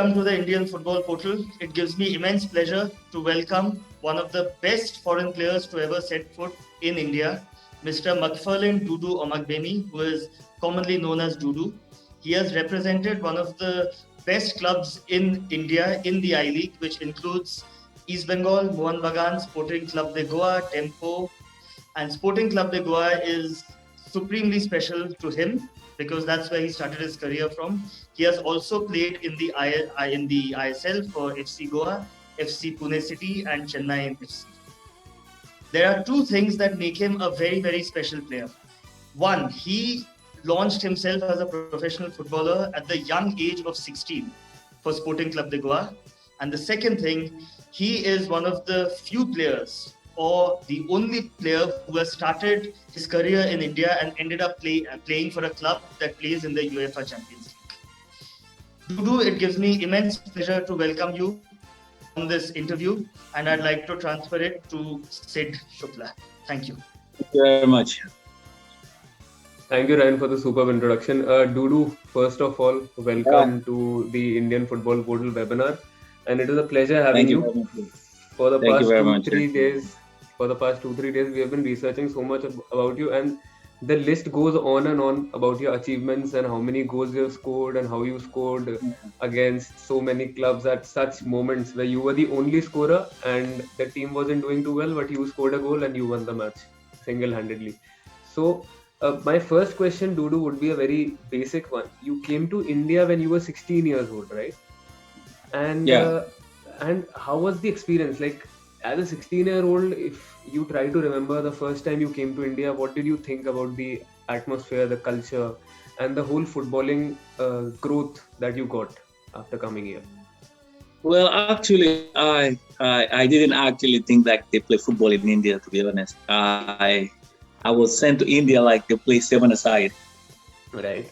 Welcome to the Indian Football Portal. It gives me immense pleasure to welcome one of the best foreign players to ever set foot in India, Mr. MacPherlin Dudu Omagbemi, who is commonly known as Dudu. He has represented one of the best clubs in India in the I-League, which includes East Bengal, Mohun Bagan, Sporting Club de Goa, Tempo, and Sporting Club de Goa is supremely special to him because that's where he started his career from. He has also played in the ISL for FC Goa, FC Pune City, and Chennaiyin FC. There are two things that make him a very, very special player. One, he launched himself as a professional footballer at the young age of 16 for Sporting Club de Goa. And the second thing, he is one of the few players or the only player who has started his career in India and ended up playing for a club that plays in the UEFA Champions League. Dudu, it gives me immense pleasure to welcome you on this interview, and I'd like to transfer it to Sid Shukla. Thank you. Thank you very much. Thank you, Ryan, for the superb introduction. Dudu, first of all, welcome to the Indian Football Portal webinar, and it is a pleasure having you. For the past 2-3 days, we have been researching so much about you, and the list goes on and on about your achievements and how many goals you have scored and how you scored against so many clubs at such moments where you were the only scorer and the team wasn't doing too well, but you scored a goal and you won the match single-handedly. So my first question, Dudu, would be a very basic one. You came to India when you were 16 years old, right? And and how was the experience? Like, as a 16-year-old, if you try to remember the first time you came to India, what did you think about the atmosphere, the culture, and the whole footballing growth that you got after coming here? Well, actually, I didn't actually think that they play football in India, to be honest. I was sent to India like they play seven-a-side. Right.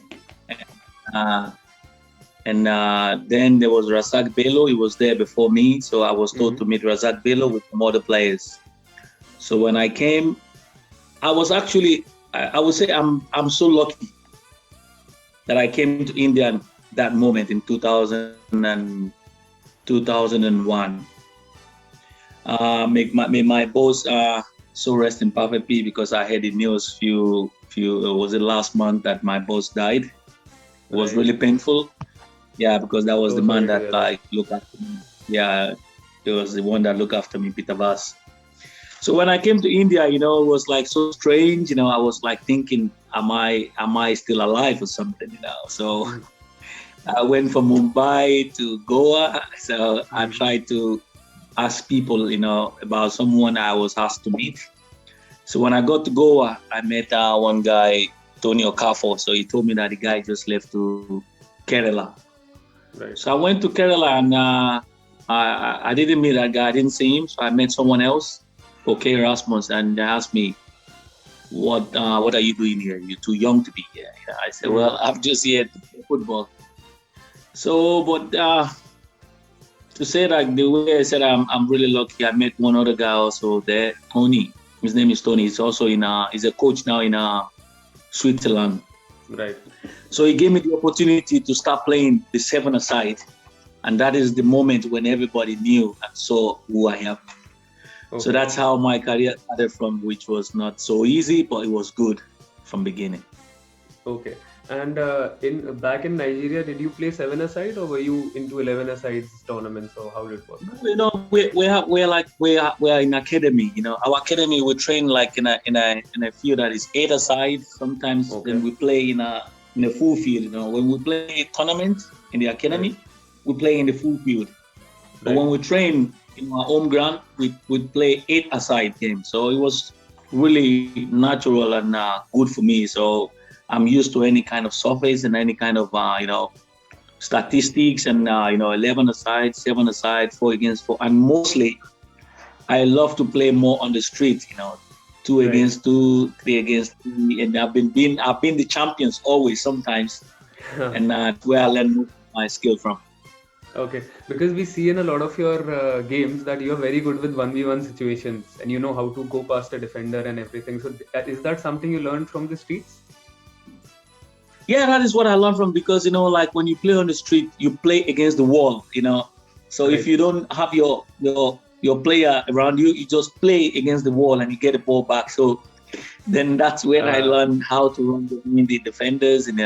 And then there was Razak Bello. He was there before me. So I was told to meet Razak Bello with some other players. So when I came, I was actually, I would say I'm so lucky that I came to India that moment in 2001. May my boss so rest in perfect peace, because I heard the news was it last month that my boss died. It was really painful. Yeah, because that was the man that looked after me. Yeah, it was the one that looked after me, Peter Vass. So when I came to India, it was like so strange. I was like thinking, am I still alive or something? So I went from Mumbai to Goa. So I tried to ask people, about someone I was asked to meet. So when I got to Goa, I met one guy, Tony Okafor. So he told me that the guy just left to Kerala. Right. So I went to Kerala and I didn't meet that guy. I didn't see him. So I met someone else, OK Rasmus, and they asked me, what are you doing here? You're too young to be here. I said, well, I'm just here to play football. So, but to say that the way I said, I'm really lucky. I met one other guy also there, Tony. His name is Tony. He's also he's a coach now in Switzerland. Right. So he gave me the opportunity to start playing the seven-a-side. And that is the moment when everybody knew and saw who I am. Okay. So that's how my career started from, which was not so easy, but it was good from beginning. Okay. And back in Nigeria, did you play seven-a-side or were you into 11-a-sides tournaments, or how did it work? We're in academy. Our academy, we train like in a field that is 8-a-side. Sometimes then we play in a full field. When we play tournament in the academy, we play in the full field. But when we train in our home ground, we play 8-a-side games. So it was really natural and good for me. So I'm used to any kind of surface and any kind of statistics and 11-a-side, 7-a-side, 4 against 4, and mostly I love to play more on the street. 2 against 2, 3 against 3, and I've been the champions always sometimes, and where I learned my skill from. Okay, because we see in a lot of your games that you're very good with 1v1 situations and you know how to go past a defender and everything. So is that something you learned from the streets? Yeah, that is what I learned from, because, like when you play on the street, you play against the wall, So Right. if you don't have your player around you, you just play against the wall and you get the ball back. So then that's where I learned how to run between the defenders, and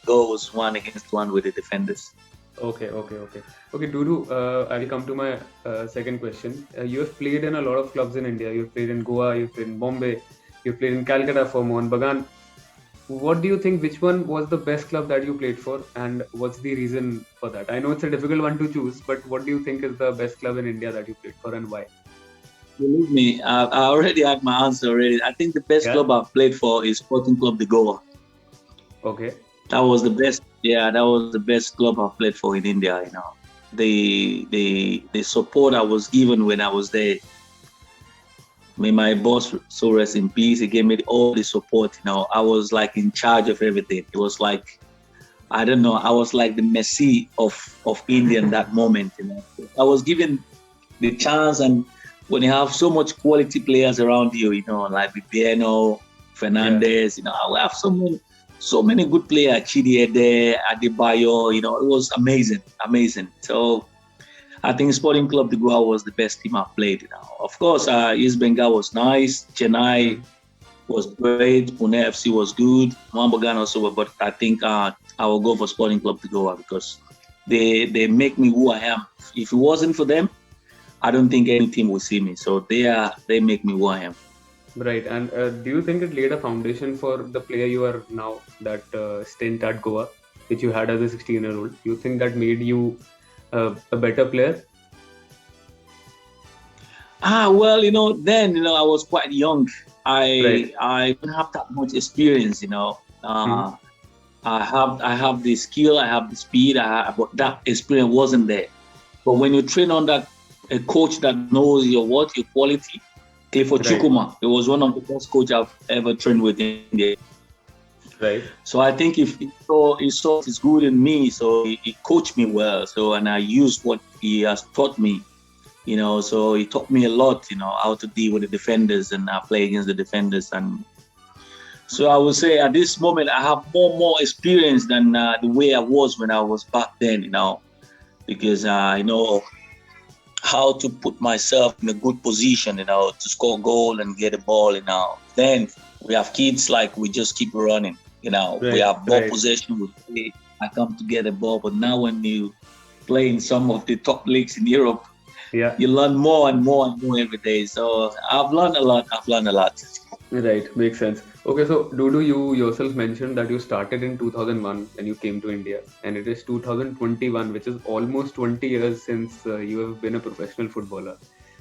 goes one against one with the defenders. Okay, Dudu, I'll come to my second question. You have played in a lot of clubs in India. You've played in Goa, you've played in Bombay, you've played in Calcutta for Mohun Bagan. What do you think, which one was the best club that you played for, and what's the reason for that? I know it's a difficult one to choose, but what do you think is the best club in India that you played for, and why? Believe me, I already had my answer already. I think the best club I've played for is Sporting Club de Goa. Okay. That was the best. Yeah, that was the best club I've played for in India. The support I was given when I was there. May my boss so rest in peace. He gave me all the support. I was like in charge of everything. It was like, I don't know, I was like the Messi of India in that moment. I was given the chance, and when you have so much quality players around you, like Bibiano, Fernandez, I have so many good players, Chidiede, Adebayo, it was amazing. So I think Sporting Club de Goa was the best team I played. Of course, East Bengal was nice, Chennai was great, Pune FC was good, Mohun Bagan also, but I think I will go for Sporting Club de Goa because they make me who I am. If it wasn't for them, I don't think any team will see me. So they make me who I am. Right. And do you think it laid a foundation for the player you are now, that stint at Goa, which you had as a 16-year-old? Do you think that made you a better player? Well, then, I was quite young. I don't have that much experience, I have the skill, I have the speed, but that experience wasn't there. But when you train under a coach that knows your quality, Clifford Chukuma, he was one of the best coaches I've ever trained with in India. Right. So I think if he saw it's good in me, so he coached me well. So, and I used what he has taught me, so he taught me a lot, how to deal with the defenders and play against the defenders. And so I would say at this moment, I have more experience than the way I was when I was back then, because I know how to put myself in a good position, to score a goal and get a ball, Then we have kids, like, we just keep running, we have ball possession, we play, I come to get a ball. But now when you play in some of the top leagues in Europe, you learn more and more every day. So I've learned a lot. Right, makes sense. Okay, so Dudu, you yourself mentioned that you started in 2001 when you came to India, and it is 2021, which is almost 20 years since you have been a professional footballer.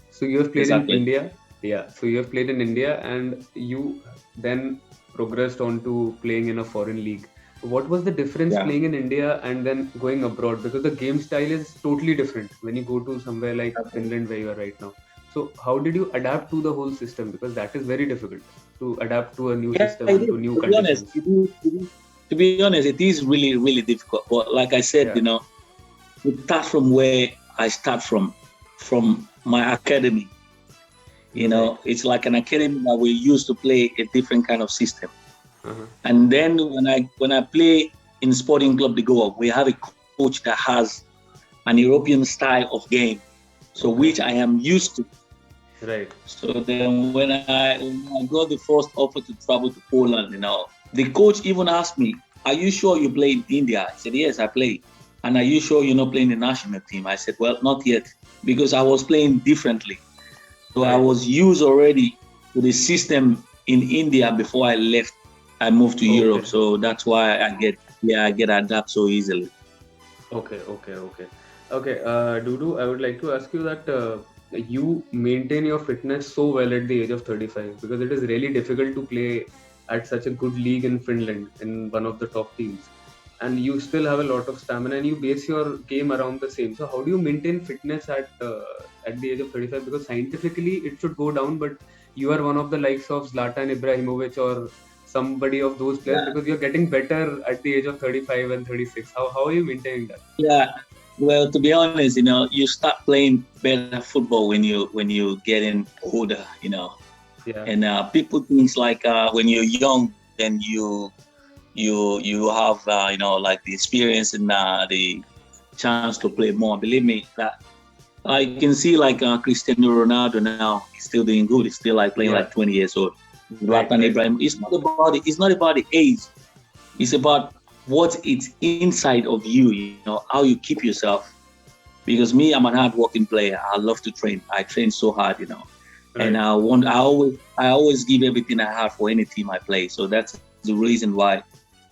So you have played in India. Yeah, so you have played in India, and you then progressed on to playing in a foreign league. What was the difference playing in India and then going abroad? Because the game style is totally different when you go to somewhere like Finland, where you are right now. So how did you adapt to the whole system? Because that is very difficult to adapt to a new system and to new conditions. To be honest, it is really, really difficult. But like I said, we start from where I start from my academy. It's like an academy that we used to play a different kind of system. And then when I play in Sporting Club de Goa, we have a coach that has an European style of game, so which I am used to. Right. So then when I got the first offer to travel to Poland, the coach even asked me, "Are you sure you play in India?" I said, "Yes, I play." "And are you sure you're not playing the national team?" I said, "Well, not yet, because I was playing differently. So I was used already to the system in India before I left. I moved to Europe, so that's why I get adapt so easily." Okay. Dudu, I would like to ask you that you maintain your fitness so well at the age of 35, because it is really difficult to play at such a good league in Finland, in one of the top teams, and you still have a lot of stamina and you base your game around the same. So how do you maintain fitness at the age of 35? Because scientifically it should go down, but you are one of the likes of Zlatan Ibrahimovic or somebody of those players, because you're getting better at the age of 35 and 36. How are you maintaining that? Yeah, well, to be honest, you start playing better football when you getting older, And people think like when you're young, then you you have like the experience and the chance to play more. Believe me, that I can see like Cristiano Ronaldo now. He's still doing good. He's still like playing like 20 years old. Zlatan Ibrahim. It's not about the age. It's about what it's inside of you. How you keep yourself. Because me, I'm an hard-working player. I love to train. I train so hard. Right. And I always give everything I have for any team I play. So that's the reason why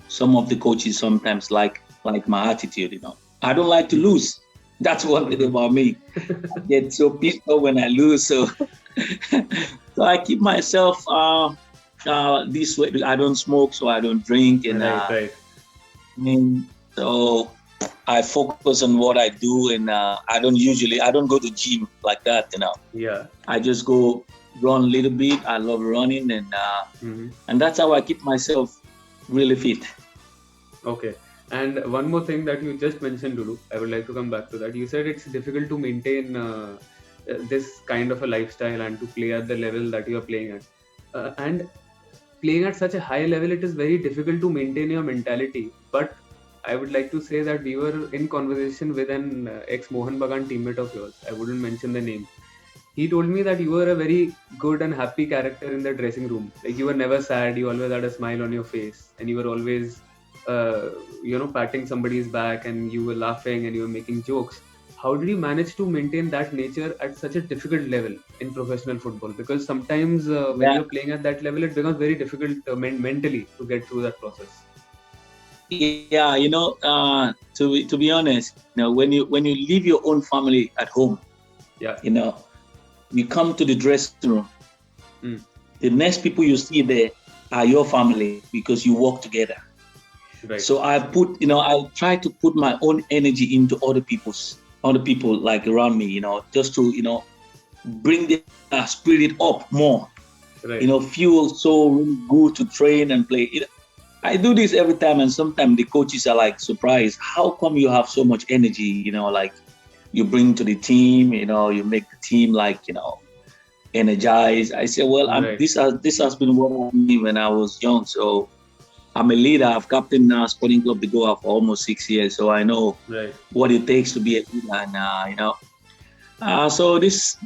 some of the coaches sometimes like my attitude. I don't like to lose. That's one thing about me. I get so pissed off when I lose. So so I keep myself this way. I don't smoke, so I don't drink, and so I focus on what I do, and I don't go to gym like that. Yeah. I just go run a little bit. I love running, and that's how I keep myself really fit. Okay. And one more thing that you just mentioned, Dudu, I would like to come back to that. You said it's difficult to maintain this kind of a lifestyle and to play at the level that you are playing at. And playing at such a high level, it is very difficult to maintain your mentality. But I would like to say that we were in conversation with an ex-Mohun Bagan teammate of yours. I wouldn't mention the name. He told me that you were a very good and happy character in the dressing room. Like, you were never sad, you always had a smile on your face, and you were always patting somebody's back, and you were laughing and you were making jokes. How did you manage to maintain that nature at such a difficult level in professional football? Because sometimes when you're playing at that level, it becomes very difficult mentally to get through that process. Yeah, to be honest, when you leave your own family at home, you come to the dressing room. The next people you see there are your family because you work together. Right. So I try to put my own energy into other people like around me, just to, bring the spirit up more. Right. Feel so really good to train and play. I do this every time, and sometimes the coaches are like surprised. How come you have so much energy? Like you bring to the team. You make the team like energized. I say, well, this has been what I mean when I was young. So I'm a leader. I've captained Sporting Club de Goa for almost 6 years, so I know what it takes to be a leader. And so this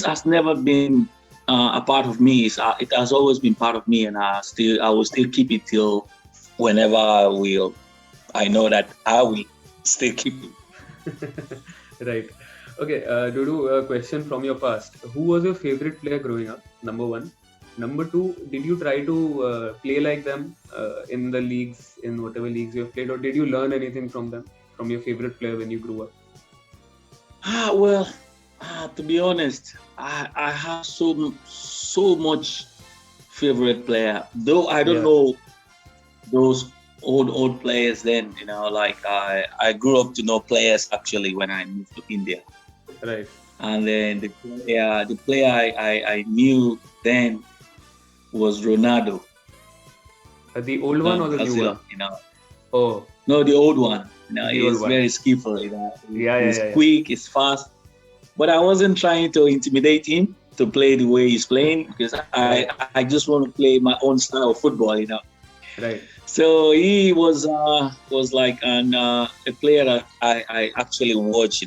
has never been a part of me. It has always been part of me, and I will still keep it till whenever I know that I will still keep it. Right. Okay, Dudu, a question from your past. Who was your favorite player growing up? Number one. Number two, did you try to play like them in the leagues, in whatever leagues you have played, or did you learn anything from them, from your favorite player when you grew up? To be honest, I have so much favorite player. Though I don't know those old players then. Like I grew up to know players actually when I moved to India. Right. And then the player I knew then was Ronaldo. The old one or the new one? Oh. No, the old one. He's very skillful. He's quick, he's fast. But I wasn't trying to intimidate him to play the way he's playing because I just want to play my own style of football. Right. So he was like a player that I actually watch.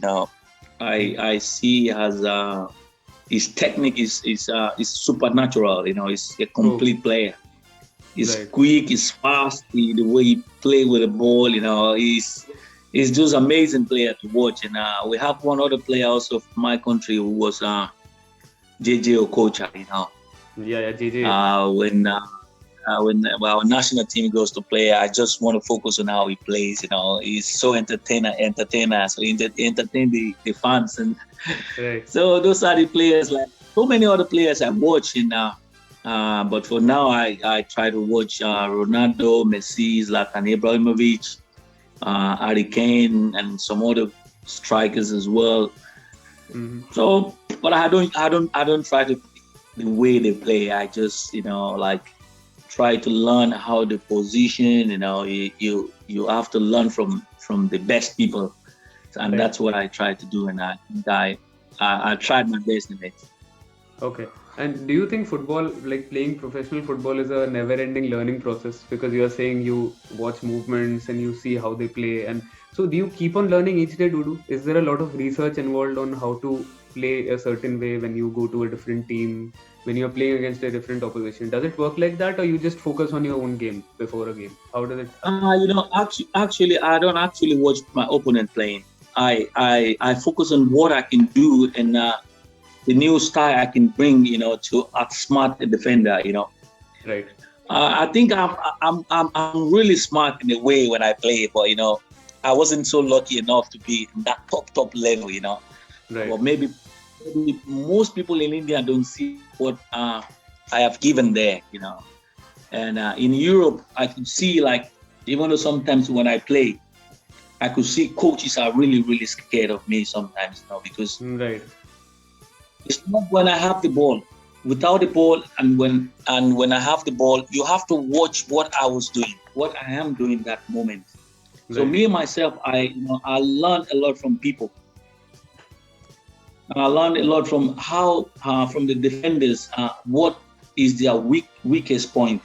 I see has his technique is supernatural. He's a complete player. He's quick, he's fast. The way he play with the ball, he's just amazing player to watch. And we have one other player also from my country who was JJ Okocha. JJ. When our national team goes to play, I just want to focus on how he plays. He's so entertainer, so he entertain the fans, and so those are the players. Like so many other players I watch, but for now I try to watch Ronaldo, Messi, Zlatan Ibrahimovic, Harry Kane, and some other strikers as well. Mm-hmm. So, but I don't try to play the way they play. I just try to learn how they position. You have to learn from the best people, and that's what I try to do. And I tried my best in it. Okay. And do you think football, like playing professional football, is a never-ending learning process? Because you are saying you watch movements and you see how they play, and so do you keep on learning each day, Dudu? Is there a lot of research involved on how to play a certain way when you go to a different team, when you're playing against a different opposition? Does it work like that, or you just focus on your own game before a game? How does it? Actually, I don't actually watch my opponent playing. I focus on what I can do and the new style I can bring, to outsmart the defender, Right. I think I'm really smart in a way when I play, but I wasn't so lucky enough to be in that top level, Right. But maybe most people in India don't see what I have given there, And in Europe, I could see, like, even though sometimes when I play, I could see coaches are really scared of me sometimes, because Right. it's not when I have the ball. Without the ball and when I have the ball, you have to watch what I was doing, what I am doing that moment. So Right. me myself, I learned a lot from people. And I learned a lot from how from the defenders what is their weakest point,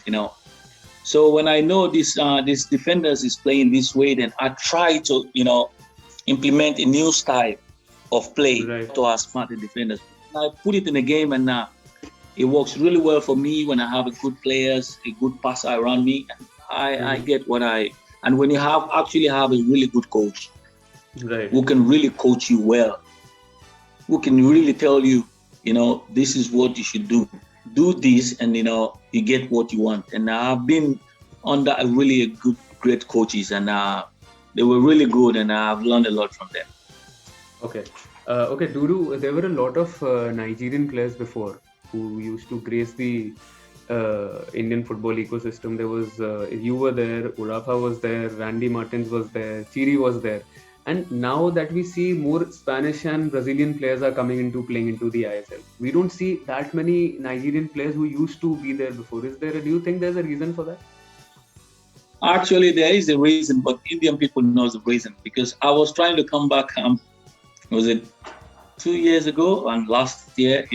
So when I know this defenders is playing this way, then I try to implement a new style of play Right. to outsmart the defenders. I put it in a game, and it works really well for me when I have a good players, a good passer around me, and I get what I. And when you actually have a really good coach, Right. who can really coach you well, who can really tell you, this is what you should do. Do this, and you get what you want. And I've been under a great coaches, and they were really good, and I've learned a lot from them. Okay. Okay, Dudu, there were a lot of Nigerian players before who used to grace the Indian football ecosystem. There was you were there, Urafa was there, Randy Martins was there, Chiri was there, and now that we see more Spanish and Brazilian players are coming into playing into the ISL, we don't see that many Nigerian players who used to be there before. Do you think there's a reason for that? Actually, there is a reason, but Indian people know the reason, because I was trying to come back. Was it 2 years ago and last year?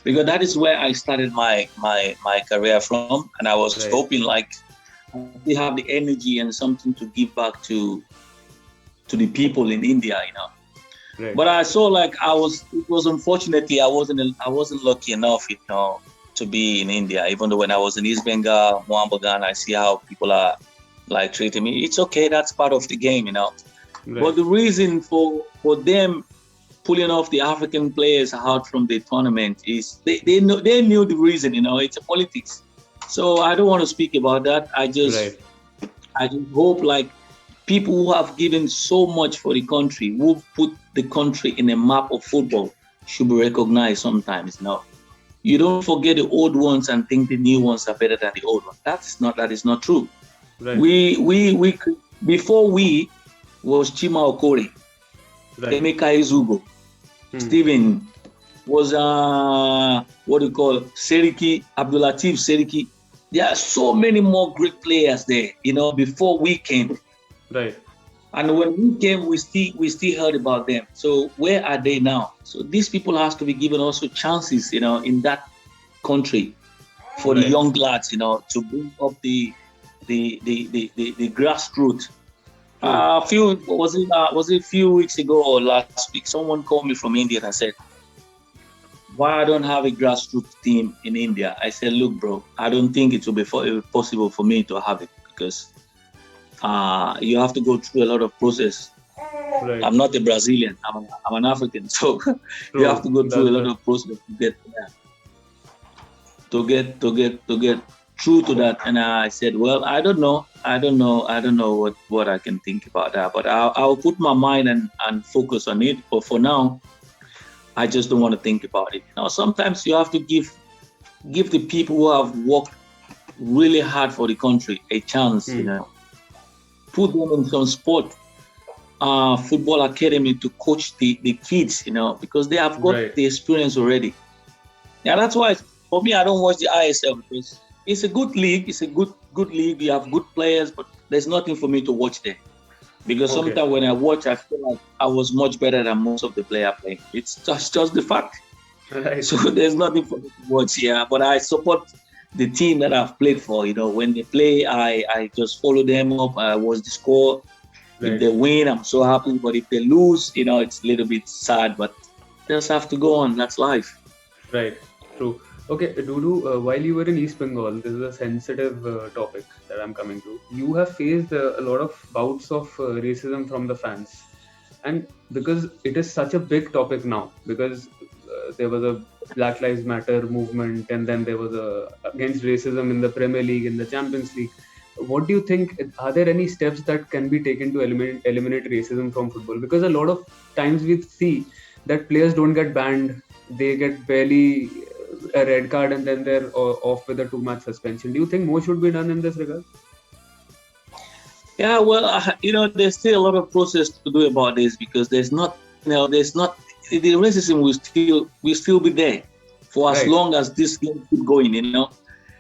Because that is where I started my career from, and I was hoping, like, we have the energy and something to give back to the people in India, Right. But I saw, like, unfortunately I wasn't lucky enough, to be in India. Even though when I was in East Bengal, Mohun Bagan, I see how people are like treating me. It's okay, that's part of the game, Right. But the reason for them pulling off the African players out from the tournament is they knew the reason, it's a politics. So I don't want to speak about that. I just hope, like, people who have given so much for the country, who put the country in a map of football, should be recognized sometimes. You don't forget the old ones and think the new ones are better than the old ones. That is not true. Right. We before we was Chima Okori, Emeka Ezugo, Steven was Seriki, Abdulatif Seriki. There are so many more great players there, before we came. Right. And when we came, we still heard about them. So where are they now? So these people has to be given also chances, in that country, for the young lads, to bring up the grassroots. Was it a few weeks ago or last week? Someone called me from India and said, "Why I don't have a grassroots team in India?" I said, "Look, bro, I don't think it will be possible for me to have it, because you have to go through a lot of process. Right. I'm not a Brazilian. I'm an African, so you have to go through a lot of process to get there, to get true to that." And I said, "Well, I don't know what I can think about that, but I'll put my mind and focus on it. But for now, I just don't want to think about it." Sometimes you have to give the people who have worked really hard for the country a chance, Put them in some sport, football academy to coach the kids, because they have got the experience already. Yeah, that's why for me, I don't watch the ISL, because it's a good league. It's a good league. You have good players, but there's nothing for me to watch there. Because sometimes when I watch, I feel like I was much better than most of the players playing. It's just the fact. Right. So there's nothing for me to watch here. But I support the team that I've played for. When they play, I just follow them up. I watch the score. If Right. they win, I'm so happy. But if they lose, it's a little bit sad. But just have to go on. That's life. Right. True. Okay, Dudu, while you were in East Bengal, this is a sensitive topic that I'm coming to. You have faced a lot of bouts of racism from the fans. And because it is such a big topic now, because there was a Black Lives Matter movement, and then there was a against racism in the Premier League, in the Champions League. What do you think? Are there any steps that can be taken to eliminate racism from football? Because a lot of times we see that players don't get banned, they get barely a red card, and then they're off with a 2-match suspension. Do you think more should be done in this regard? Yeah, well, there's still a lot of process to do about this because there's not the racism will still be there for as Right. long as this game keep going,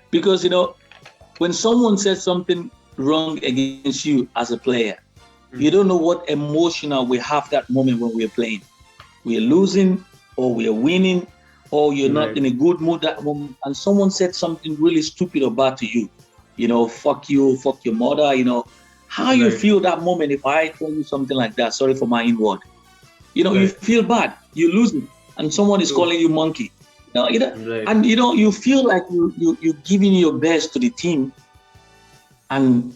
because when someone says something wrong against you as a player, you don't know what emotional we have that moment when we're playing. We're losing or we're winning or you're not Right. in a good mood that moment, and someone said something really stupid or bad to you. Fuck you, fuck your mother. How you Right. feel that moment if I tell you something like that? Sorry for my inward. You Right. feel bad. You lose it, and someone is True. calling you monkey. Right. And you feel like you're giving your best to the team, and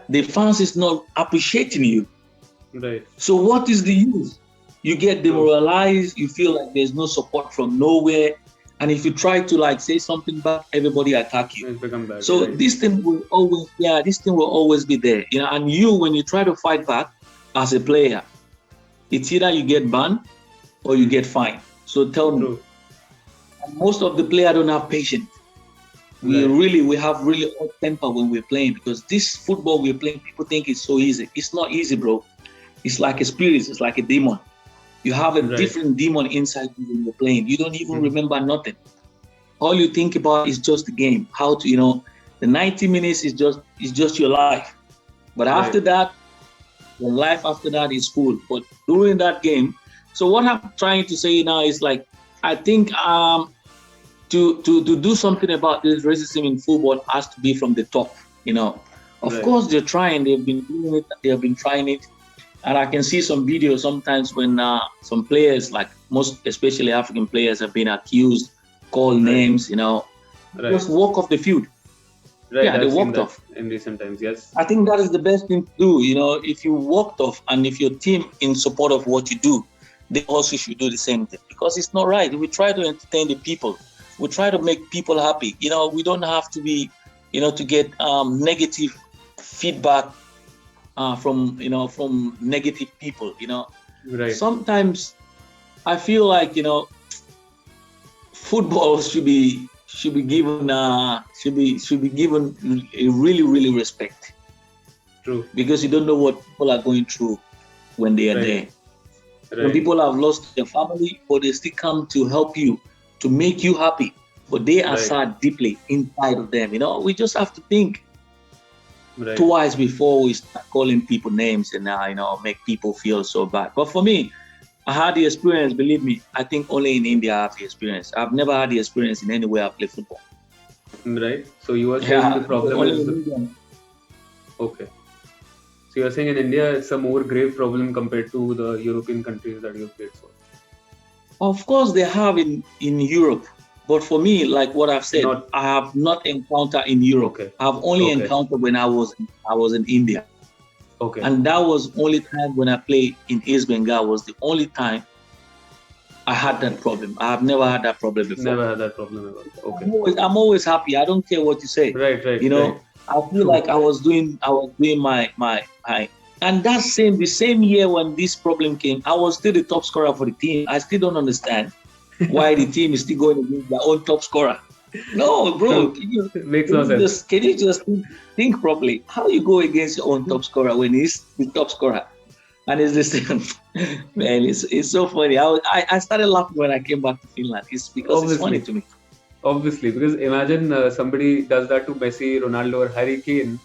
the fans is not appreciating you. Right. So what is the use? You get demoralized. You feel like there's no support from nowhere, and if you try to say something back, everybody attack you. It's become bad. So right. this thing will always be there. And when you try to fight back as a player, it's either you get banned or you get fined. So tell me, True. most of the players don't have patience. We have really hot temper when we're playing because this football we're playing, people think it's so easy. It's not easy, bro. It's like a spirit. It's like a demon. You have a different demon inside you when you're playing. You don't even remember nothing. All you think about is just the game. How to, the 90 minutes is just your life. But after that, your life after that is full. But during that game, so what I'm trying to say now is I think to do something about this racism in football has to be from the top. Of course they're trying. They've been doing it. They have been trying it. And I can see some videos sometimes when some players, most especially African players, have been accused, called names, just walk off the field. Right. Yeah, they walked off in recent times. Yes. I think that is the best thing to do. If you walked off and if your team in support of what you do, they also should do the same thing because it's not right. We try to entertain the people. We try to make people happy. We don't have to be, to get negative feedback from negative people. Right. Sometimes I feel like football should be given a really respect. True. Because you don't know what people are going through when they are there. Right. When people have lost their family, but they still come to help you, to make you happy, but they are sad deeply inside of them. We just have to think twice before we start calling people names and make people feel so bad. But for me, I had the experience, believe me, I think only in India I have the experience. I've never had the experience in anywhere I play football. Right. So you were saying the problem only is... in India. Okay. So you're saying in India it's a more grave problem compared to the European countries that you've played for? Of course they have in Europe. But for me, like what I've said, I have not encountered in Europe. Okay. I've only encountered when I was in India. Okay. And that was only time when I played in East Bengal was the only time I had that problem. I have never had that problem before. Never had that problem ever. Okay. I'm always happy. I don't care what you say. Right. I feel like I was doing my and the same year when this problem came, I was still the top scorer for the team. I still don't understand why the team is still going against their own top scorer. No, bro. Makes no sense. Can you just think properly? How you go against your own top scorer when he's the top scorer? And it's the same. Man, it's so funny. I started laughing when I came back to Finland. It's because it's funny to me. Obviously, because imagine somebody does that to Messi, Ronaldo, or Harry Kane.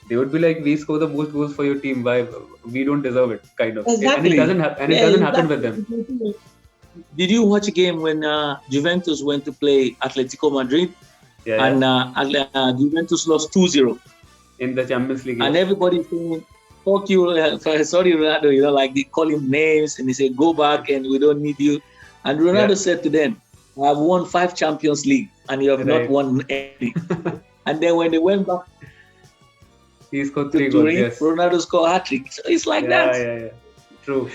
They would be like, "We score the most goals for your team. Why we don't deserve it?" Kind of. Exactly. And it doesn't happen with them. did you watch a game when Juventus went to play Atletico Madrid? Yeah, and Juventus lost 2-0 in the Champions League. and everybody's saying, "Fuck you, sorry Ronaldo." They call him names and they say, "Go back and we don't need you." And Ronaldo said to them, "I have won 5 Champions League and you have not won any." And then when they went back, he scored 3 goals. Yes. Ronaldo scored a hat-trick. So it's like that. Yeah. True.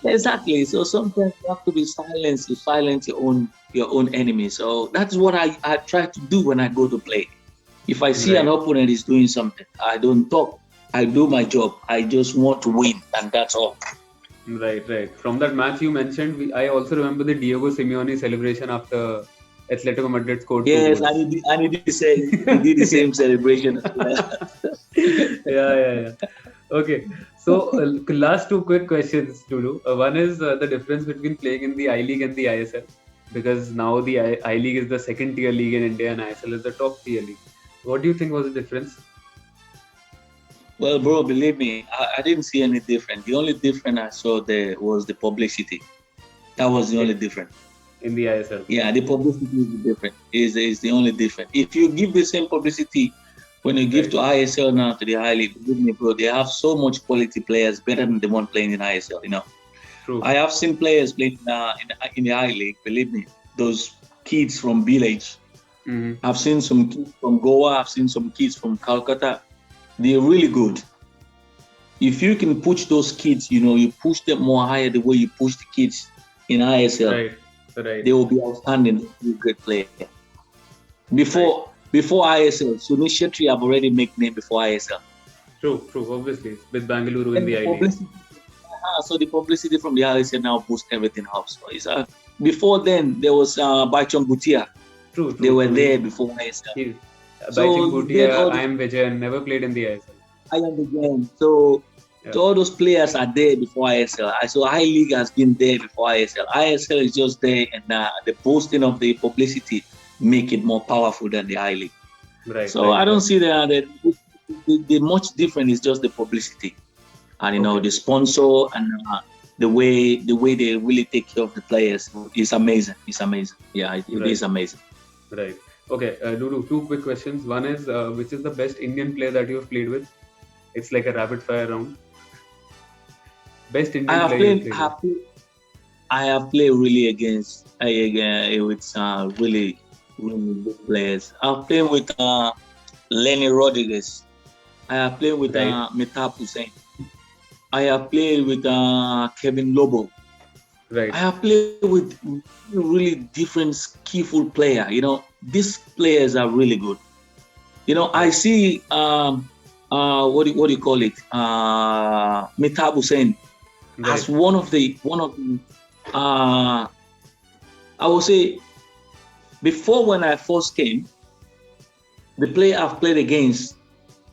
Exactly. So sometimes you have to be silent to silence your own enemy. So that's what I try to do when I go to play. If I see an opponent is doing something, I don't talk. I do my job. I just want to win, and that's all. Right. From that match you mentioned, I also remember the Diego Simeone celebration after Atletico Madrid scored 2 goals. Yes, and he did the same celebration as well. Yeah. Okay, so last 2 quick questions, Dudu. One is the difference between playing in the I-League and the ISL, because now the I-League is the second tier league in India and ISL is the top tier league. What do you think was the difference? Well, bro, believe me, I didn't see any difference. The only difference I saw there was the publicity. That was the only difference. In the ISL? Yeah, the publicity is different. Is the only difference. If you give the same publicity when you give to ISL now to the high league, believe me, bro, they have so much quality players better than the one playing in ISL. True. I have seen players playing in the high league. Believe me, those kids from village. Mm-hmm. I've seen some kids from Goa. I've seen some kids from Calcutta. They're really good. If you can push those kids, you push them more higher the way you push the kids in ISL. Right. They will be outstanding, great player. Before ISL, Sunil Shetty have already made name before ISL. True. Obviously, with Bangalore in the I-League. So the publicity from the ISL now boosts everything up. So before then, there was Baichong Bhutia. True. They were there before ISL. Baichong Bhutia, I am Vijayan, never played in the ISL. I am Vijayan. So all those players are there before ISL. So High League has been there before ISL. ISL is just there, and the boosting of the publicity make it more powerful than the High League. Right. So I don't see the much different is just the publicity, and the sponsor and the way they really take care of the players is amazing. It's amazing. Yeah, it is amazing. Right. Okay, Dudu, 2 quick questions. One is, which is the best Indian player that you have played with? It's like a rapid fire round. Best Indian player. I have played really with really good players. I've played with Lenny Rodriguez. I have played with Mehtab Hussain. I have played with Kevin Lobo. Right. I have played with really different skillful players. These players are really good. I see what do you call it? Mehtab Hussain as one of the I would say before when I first came, the player I've played against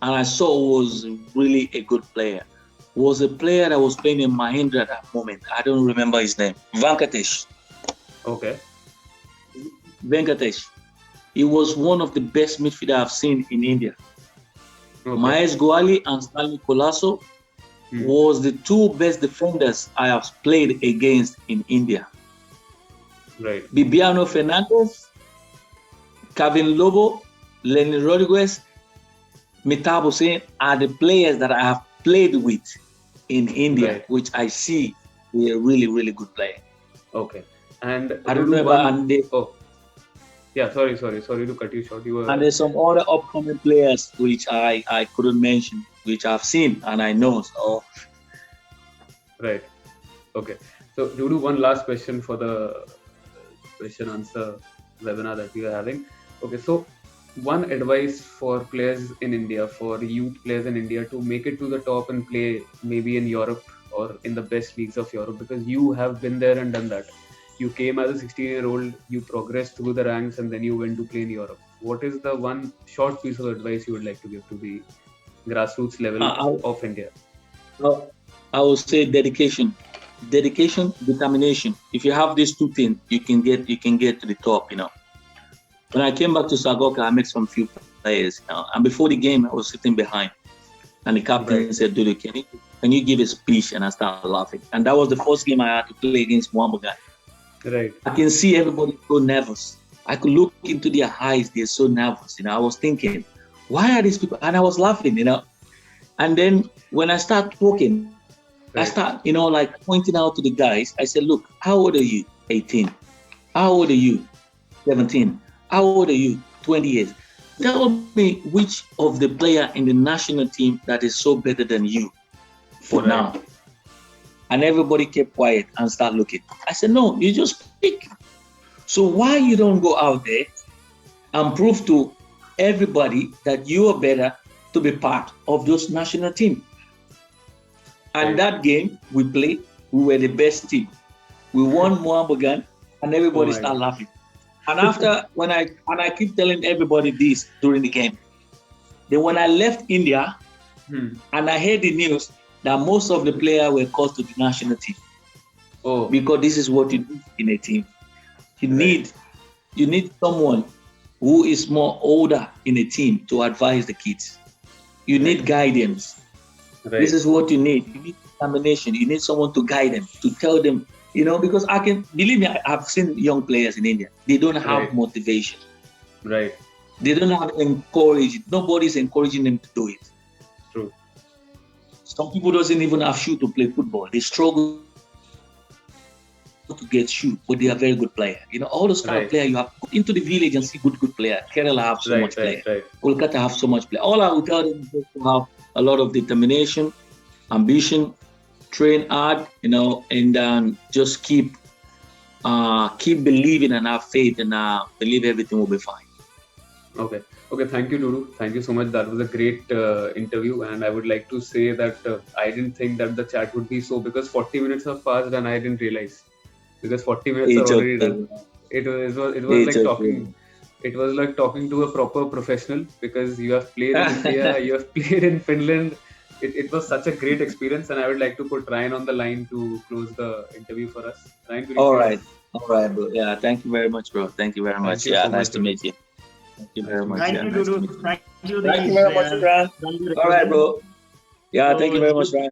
and I saw was really a good player. Was a player that was playing in Mahindra at that moment. I don't remember his name. Venkatesh. Okay. Venkatesh. He was one of the best midfielders I've seen in India. Okay. Mahesh Goali and Stanley Colasso was the 2 best defenders I have played against in India. Right. Bibiano Fernandez, Kevin Lobo, Lenny Rodriguez, Mehtab Hussain are the players that I have played with in India, which I see they're really, really good player. Okay. And I remember sorry to cut you short. And there's some other upcoming players which I couldn't mention, which I've seen and I know. So. Right. Okay. So Dudu, one last question for the question answer webinar that we are having. Okay, so one advice for players in India, for youth players in India to make it to the top and play maybe in Europe or in the best leagues of Europe, because you have been there and done that. You came as a 16-year-old, you progressed through the ranks, and then you went to play in Europe. What is the one short piece of advice you would like to give to the grassroots level of India? I would say dedication, determination. If you have these 2 things, you can get to the top. When I came back to Salgaocar, I met some few players, and before the game, I was sitting behind, and the captain said, "Dudu, can you give a speech?" And I started laughing, and that was the first game I had to play against Mohun Bagan. Right. I can see everybody so nervous. I could look into their eyes, they're so nervous. I was thinking, why are these people? And I was laughing, And then when I start talking, I start, like pointing out to the guys. I said, look, how old are you? 18. How old are you? 17. How old are you? 20 years. Tell me which of the player in the national team that is so better than you for now. And everybody kept quiet and start looking. I said, no, you just pick. So why you don't go out there and prove to everybody that you are better to be part of those national team? And that game we played, we were the best team. We won Mohun Bagan, and everybody started laughing. And after, when I keep telling everybody this during the game, then when I left India, and I heard the news that most of the players were called to the national team. Because this is what you do in a team. You need someone who is more older in a team to advise the kids. You need guidance. This is what you need. You need determination. You need someone to guide them, to tell them, because believe me, I've seen young players in India. They don't have motivation. Right. They don't have encouragement. Nobody's encouraging them to do it. True. Some people doesn't even have shoes to play football. They struggle to get shoes, but they are very good players. All those kind of players, you have to go into the village and see good players. Kerala have so much players. Kolkata have so much players. All I would tell them is to have a lot of determination, ambition, train hard, and just keep believing and have faith, and believe everything will be fine. Okay. Thank you, Dudu. Thank you so much. That was a great interview, and I would like to say that I didn't think that the chat would be so, because 40 minutes have passed and I didn't realize, because 40 minutes are already done. It was like talking. It was like talking to a proper professional, because you have played in India, you have played in Finland. It was such a great experience, and I would like to put Ryan on the line to close the interview for us. Ryan, all right, bro. Yeah, thank you very much, bro. Thank you very much. Yeah, nice to meet you. Thank you very much. Thank you, Dudu. Thank you very much, Ryan. All right, bro. Yeah, thank you very much, Ryan.